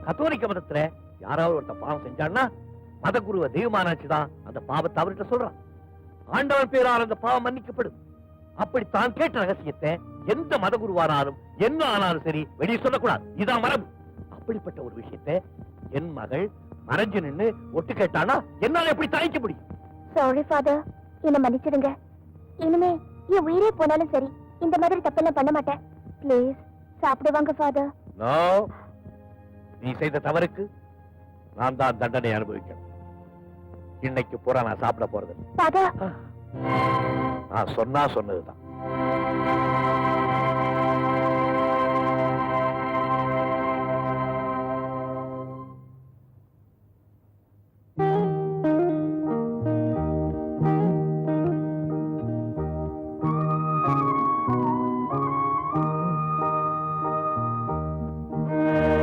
கத்தோலிக்க மதத்துல யாராவது ஒருத்த பாவம் செஞ்சான்னா மத குருவ தெய்வமானாச்சுதான் அந்த பாவத்தை அவர்கிட்ட சொல்றான். ஆண்டவன் பேரால் அந்த பாவம் மன்னிக்கப்படும். அப்படி தான் கேட்ட ரகசியத்தை எந்த மத குருவானாலும் என்ன ஆனாலும் சரி வெளியே சொல்லக்கூடாது. இதான் மரபு. அப்படிப்பட்ட ஒரு விஷயத்தை என் மகள் மறைஞ்சு நின்னு ஒட்டு கேட்டானா என்னால எப்படி தாய்க்க முடியும்? சாரி ஃபாதர், என்ன மன்னிச்சிடுங்க. இனிமே என் உயிரே போனாலும் சரி இந்த மாதிரி தப்பெல்லாம் பண்ண மாட்டேன். ப்ளீஸ் சாப்பிடுவாங்க ஃபாதர். நோ, நீ செய்த தவறுக்கு நான் தான் தண்டனை அனுபவிக்கணும். இன்னைக்கு பூரா நான் சாப்பிட போறது. ஃபாதர், நான் சொன்னதுதான்.